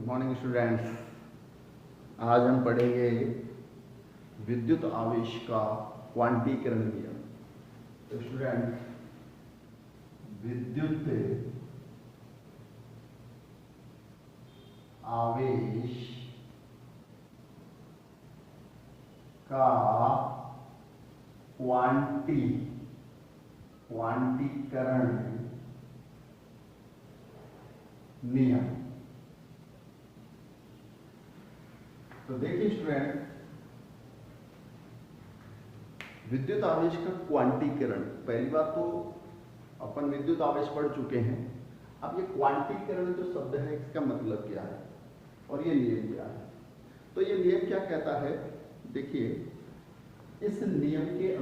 Morning students. आज हम पढ़ेंगे विद्युत आवेश का क्वांटीकरण नियम। तो स्टूडेंट, विद्युत आवेश का क्वांटीकरण नियम। तो देखिए स्टूडेंट, विद्युत आवेश का क्वांटीकरण, पहली बात तो अपन विद्युत आवेश पढ़ चुके हैं। अब ये क्वांटीकरण जो शब्द है इसका मतलब क्या है और ये नियम क्या है। तो ये नियम क्या कहता है, देखिए इस नियम के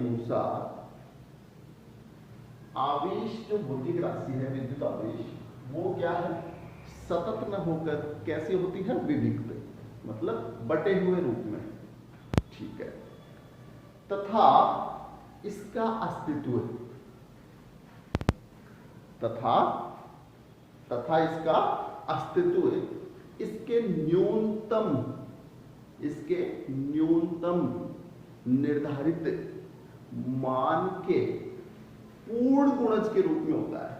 अनुसार आवेश जो भौतिक राशि है, विद्युत आवेश, वो क्या है, सतत न होकर कैसे होती है, विविक्त, मतलब बटे हुए रूप में। ठीक है। तथा इसका अस्तित्व इसके न्यूनतम निर्धारित मान के पूर्ण गुणज के रूप में होता है।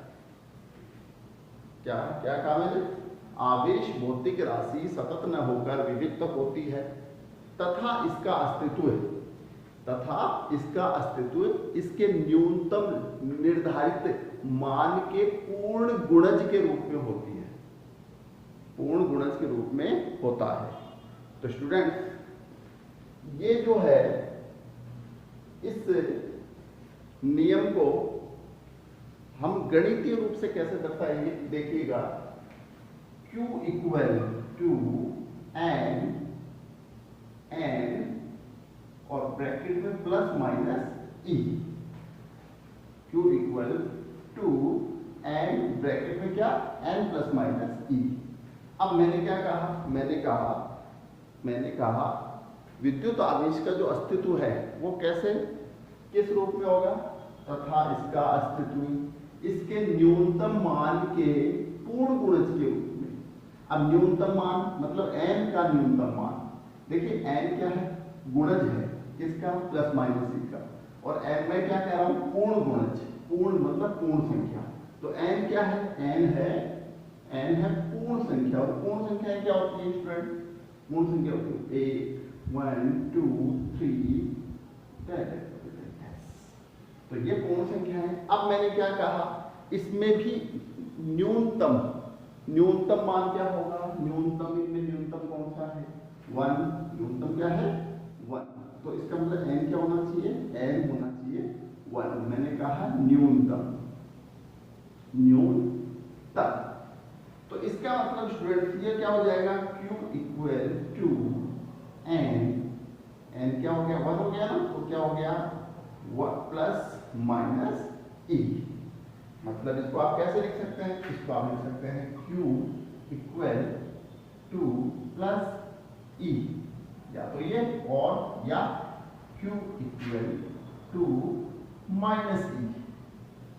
क्या क्या कहा मैंने? आवेश भौतिक राशि सतत न होकर विविक्त होती है तथा इसका अस्तित्व इसके न्यूनतम निर्धारित मान के पूर्ण गुणज के रूप में होती है, पूर्ण गुणज के रूप में होता है। तो स्टूडेंट, ये जो है, इस नियम को हम गणितीय रूप से कैसे दर्शाएंगे, देखिएगा। Q इक्वल टू n और ब्रैकेट में plus minus E। Q equal to n, bracket में क्या, n प्लस माइनस E। अब मैंने क्या कहा, मैंने कहा विद्युत आवेश का जो अस्तित्व है वो कैसे, किस रूप में होगा, तथा इसका अस्तित्व इसके न्यूनतम मान के पूर्ण गुणज के रूप में। अब न्यूनतम मान मतलब n का न्यूनतम मान, देखिए n क्या है, गुणज है किसका, प्लस माइनस ई का। और n मैं क्या कह रहा हूं, पूर्ण गुणज, पूर्ण मतलब पूर्ण संख्या। तो n क्या है, n है पूर्ण संख्या। और पूर्ण संख्या क्या होती है स्टूडेंट, पूर्ण संख्या होती है 1 1 2 3 10। तो ये पूर्ण संख्या है। अब मैंने क्या कहा, इसमें भी न्यूनतम मान क्या होगा, न्यूनतम कौन सा है, 1। न्यूनतम क्या है, 1। तो इसका मतलब n क्या होना चाहिए, n होना चाहिए 1। मैंने कहा न्यूनतम। तो इसका मतलब स्टूडेंट ये क्या हो जाएगा, Q इक्वल टू n क्या हो गया, 1 हो गया ना। तो क्या हो गया, 1 प्लस माइनस E। मतलब इसको आप कैसे लिख सकते हैं, इसको आप लिख सकते हैं Q equal to plus E, या तो ये और या Q equal to minus E।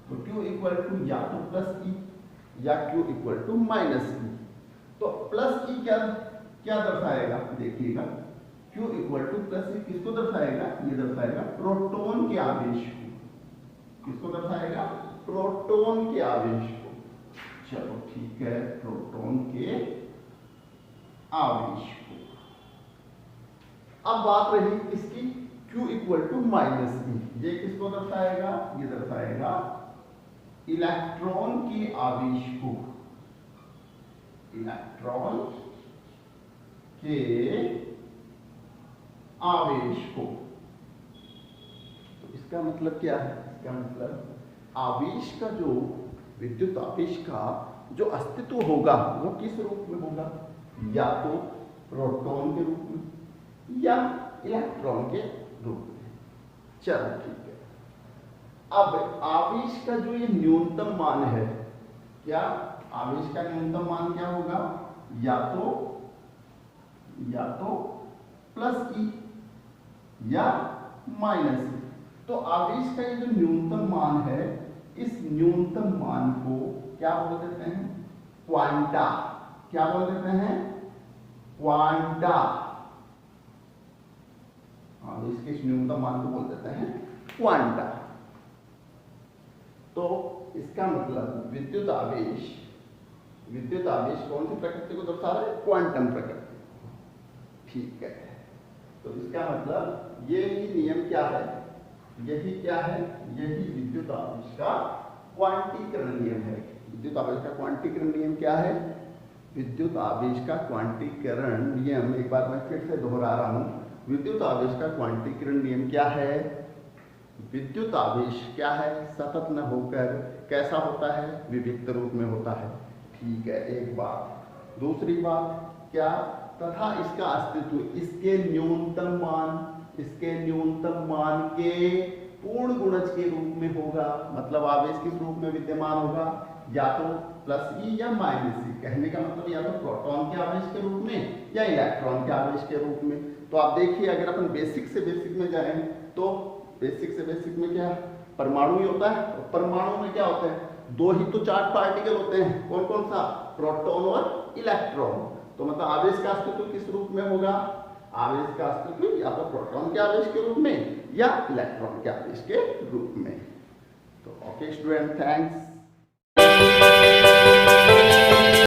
तो Q इक्वल टू या तो प्लस E या Q equal to minus E। तो प्लस E क्या दर्शाएगा, देखिएगा। Q equal to plus E किसको दर्शाएगा, ये दर्शाएगा प्रोटॉन के आवेश को। किसको दर्शाएगा, प्रोटॉन के आवेश को। चलो ठीक है, प्रोटॉन के आवेश को। अब बात रही इसकी Q equal to minus E, ये किसको दर्शाएगा, ये दर्शाएगा इलेक्ट्रॉन के आवेश को। इलेक्ट्रॉन के आवेश को। तो इसका मतलब क्या है, इसका मतलब आवेश का जो, विद्युत आवेश का जो अस्तित्व होगा वो किस रूप में होगा, या तो प्रोटॉन के रूप में या इलेक्ट्रॉन के रूप में। चलो ठीक है। अब आवेश का जो ये न्यूनतम मान है, क्या आवेश का न्यूनतम मान क्या होगा, या तो प्लस E या माइनस E। तो आवेश का ये जो न्यूनतम मान है, इस न्यूनतम मान को क्या बोल देते हैं? क्वांटा। क्या बोल देते हैं? क्वांटा। हाँ, इसके न्यूनतम मान को बोल देते हैं क्वांटा। तो इसका मतलब विद्युत आवेश कौन सी प्रकृति को दर्शा रहा है? क्वांटम प्रकृति। ठीक है, तो इसका मतलब ये ही नियम क्या है? यही क्या है? यही विद्युत आवेश का क्वांटीकरण नियम है। विद्युत आवेश का क्वांटीकरण नियम क्या है? विद्युत आवेश का क्वांटीकरण नियम, एक बार मैं फिर से दोहरा रहा हूं, विद्युत आवेश का क्वांटीकरण नियम क्या है? विद्युत आवेश क्या है? सतत न होकर कैसा होता है? विविक्त रूप में होता है। ठीक है, एक बात। दूसरी बात क्या? तथा इसका अस्तित्व इसके न्यूनतम मान के पूर्ण गुणज के रूप में होगा। मतलब आवेश किस रूप में विद्यमान होगा? या तो प्लस ई या माइनस ई। कहने का मतलब या तो प्रोटॉन के आवेश के रूप में या इलेक्ट्रॉन के आवेश के रूप में। तो आप देखिए, अगर अपन बेसिक से बेसिक में जाएं तो बेसिक से बेसिक में क्या? परमाणु ही होता है। और परमाणु में क्या होता है? दो ही तो चार्ज पार्टिकल होते हैं। कौन कौन सा? प्रोटॉन और इलेक्ट्रॉन। तो मतलब आवेश का अस्तित्व किस रूप में होगा? आवेश का अस्तित्व या तो प्रोटॉन के आवेश के रूप में या इलेक्ट्रॉन के आवेश के रूप में। तो ओके स्टूडेंट, थैंक्स।